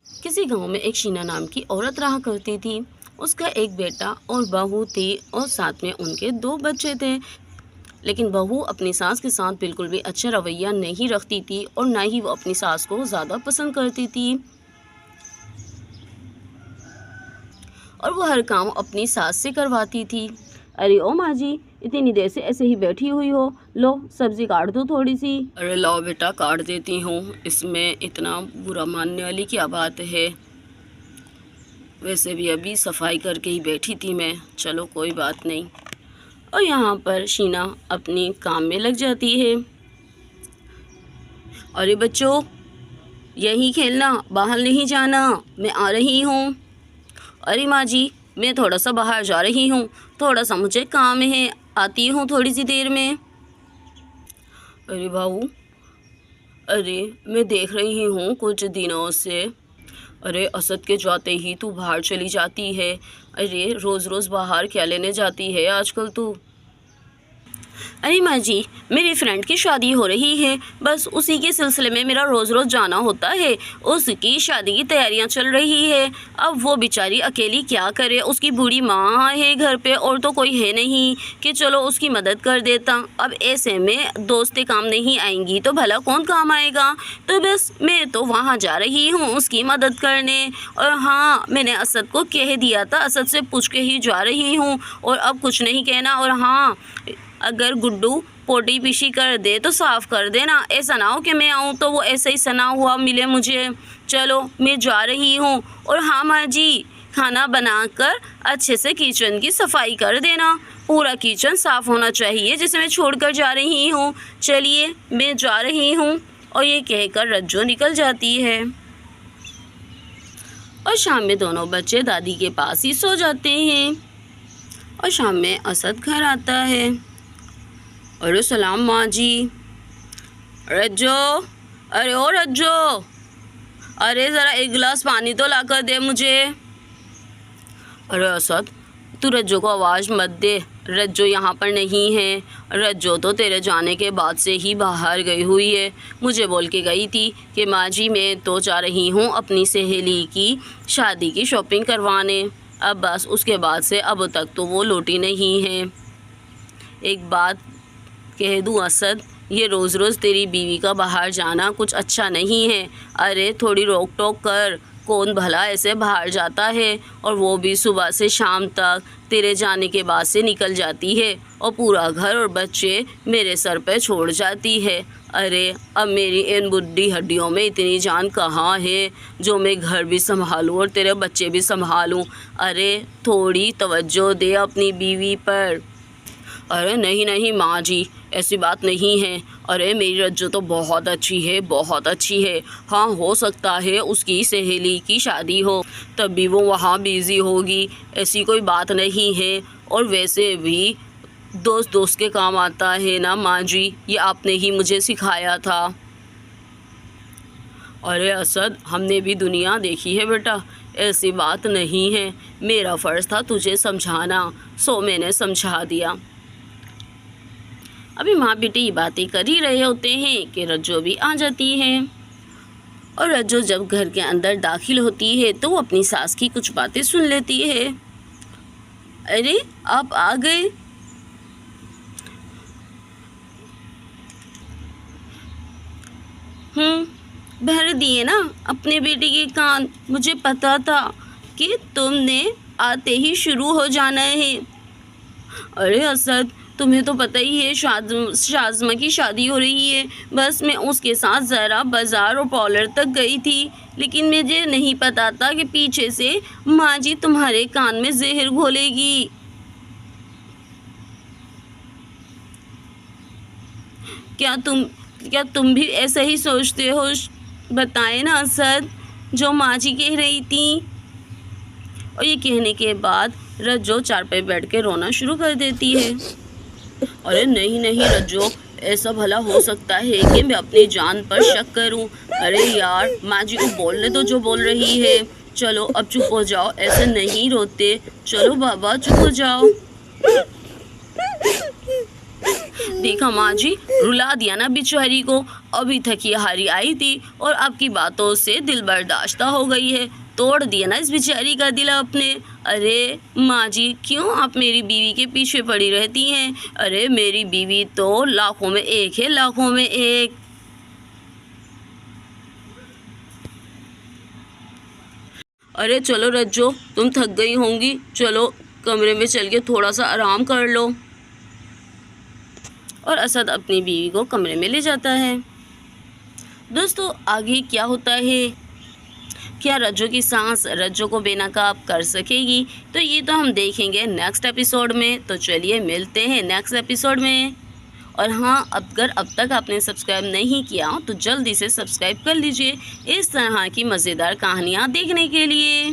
किसी गांव में एक शीना नाम की औरत रहा करती थी। उसका एक बेटा और बहू थी और साथ में उनके 2 बच्चे थे। लेकिन बहू अपनी सास के साथ बिल्कुल भी अच्छा रवैया नहीं रखती थी और ना ही वो अपनी सास को ज़्यादा पसंद करती थी और वो हर काम अपनी सास से करवाती थी। अरे ओ माँ जी, इतनी देर से ऐसे ही बैठी हुई हो, लो सब्जी काट दो थोड़ी सी। अरे लाओ बेटा, काट देती हूँ, इसमें इतना बुरा मानने वाली क्या बात है। वैसे भी अभी सफाई करके ही बैठी थी मैं, चलो कोई बात नहीं। और यहाँ पर शीना अपनी काम में लग जाती है। अरे बच्चों, यहीं खेलना, बाहर नहीं जाना, मैं आ रही हूँ। अरे माँ जी, मैं थोड़ा सा बाहर जा रही हूँ, थोड़ा सा मुझे काम है, आती हूँ थोड़ी सी देर में। अरे बाबू, अरे मैं देख रही हूँ कुछ दिनों से, अरे असद के जाते ही तू बाहर चली जाती है। अरे रोज़ रोज़ बाहर क्या लेने जाती है आजकल तू। अरे माँ जी, मेरी फ्रेंड की शादी हो रही है, बस उसी के सिलसिले में मेरा रोज़ रोज़ जाना होता है। उसकी शादी की तैयारियां चल रही है। अब वो बेचारी अकेली क्या करे, उसकी बूढ़ी माँ है घर पे और तो कोई है नहीं कि चलो उसकी मदद कर देता। अब ऐसे में दोस्तें काम नहीं आएंगी तो भला कौन काम आएगा। तो बस मैं तो वहाँ जा रही हूँ उसकी मदद करने। और हाँ, मैंने असद को कह दिया था, असद से पूछ के ही जा रही हूँ और अब कुछ नहीं कहना। और हाँ, अगर गुड्डू पोटी पीछी कर दे तो साफ़ कर देना, ऐसा ना हो कि मैं आऊँ तो वो ऐसे ही सना हुआ मिले मुझे। चलो मैं जा रही हूँ। और हाँ माँ जी, खाना बनाकर अच्छे से किचन की सफाई कर देना, पूरा किचन साफ़ होना चाहिए जिसे मैं छोड़कर जा रही हूँ। चलिए मैं जा रही हूँ। और ये कहकर रज्जो निकल जाती है और शाम में दोनों बच्चे दादी के पास ही सो जाते हैं। और शाम में असद घर आता है। अरे सलाम माँ जी। रज्जो, अरे ओ रज्जो, अरे ज़रा एक गिलास पानी तो लाकर दे मुझे। अरे असद, तू रज्जो को आवाज़ मत दे, रज्जो यहाँ पर नहीं है। रज्जो तो तेरे जाने के बाद से ही बाहर गई हुई है। मुझे बोल के गई थी कि माँ जी मैं तो जा रही हूँ अपनी सहेली की शादी की शॉपिंग करवाने। अब बस उसके बाद से अब तक तो वो लौटी नहीं है। एक बात कह दूँ असद, ये रोज़ रोज़ तेरी बीवी का बाहर जाना कुछ अच्छा नहीं है। अरे थोड़ी रोक टोक कर, कौन भला ऐसे बाहर जाता है, और वो भी सुबह से शाम तक तेरे जाने के बाद से निकल जाती है और पूरा घर और बच्चे मेरे सर पे छोड़ जाती है। अरे अब मेरी इन बुढ़ी हड्डियों में इतनी जान कहाँ है जो मैं घर भी संभालूँ और तेरे बच्चे भी संभालूँ। अरे थोड़ी तवज्जो दे अपनी बीवी पर। अरे नहीं नहीं माँ जी, ऐसी बात नहीं है। अरे मेरी रज्जो तो बहुत अच्छी है, बहुत अच्छी है। हाँ, हो सकता है उसकी सहेली की शादी हो तभी वो वहाँ बिज़ी होगी, ऐसी कोई बात नहीं है। और वैसे भी दोस्त दोस्त के काम आता है ना माँ जी, ये आपने ही मुझे सिखाया था। अरे असद, हमने भी दुनिया देखी है बेटा, ऐसी बात नहीं है। मेरा फ़र्ज़ था तुझे समझाना, सो मैंने समझा दिया। अभी माँ बेटी बातें कर ही रहे होते हैं कि रज्जो भी आ जाती है। और रज्जो जब घर के अंदर दाखिल होती है तो वो अपनी सास की कुछ बातें सुन लेती है। अरे आप आ गए। भर दिए ना अपने बेटे के कान, मुझे पता था कि तुमने आते ही शुरू हो जाना है। अरे असद, तुम्हें तो पता ही है शाज़मा की शादी हो रही है, बस मैं उसके साथ ज़रा बाज़ार और पार्लर तक गई थी, लेकिन मुझे नहीं पता था कि पीछे से माँ जी तुम्हारे कान में जहर घोलेगी। क्या तुम भी ऐसा ही सोचते हो? बताएं ना असद, जो माँ जी कह रही थी। और ये कहने के बाद रज्जो चारपाई बैठ के रोना शुरू कर देती है। अरे नहीं नहीं रज्जो, ऐसा भला हो सकता है कि मैं अपनी जान पर शक करूं? अरे यार, माँ जी को बोलने दो जो बोल रही है। चलो अब चुप हो जाओ, ऐसे नहीं रोते, चलो बाबा चुप हो जाओ। देखा माँ जी, रुला दिया ना बेचारी को। अभी थक ये हारी आई थी और आपकी बातों से दिल बर्दाश्त हो गई है। तोड़ दिया ना इस बेचारी का दिल आपने। अरे माँ जी, क्यों आप मेरी बीवी के पीछे पड़ी रहती हैं? अरे मेरी बीवी तो लाखों में एक है, लाखों में एक। अरे चलो रज्जो, तुम थक गई होंगी, चलो कमरे में चल के थोड़ा सा आराम कर लो। और असद अपनी बीवी को कमरे में ले जाता है। दोस्तों आगे क्या होता है? क्या रज्जो की सांस रज्जो को बेनकाब कर सकेगी? तो ये तो हम देखेंगे नेक्स्ट एपिसोड में। तो चलिए मिलते हैं नेक्स्ट एपिसोड में। और हाँ, अगर अब तक आपने सब्सक्राइब नहीं किया तो जल्दी से सब्सक्राइब कर लीजिए इस तरह की मज़ेदार कहानियाँ देखने के लिए।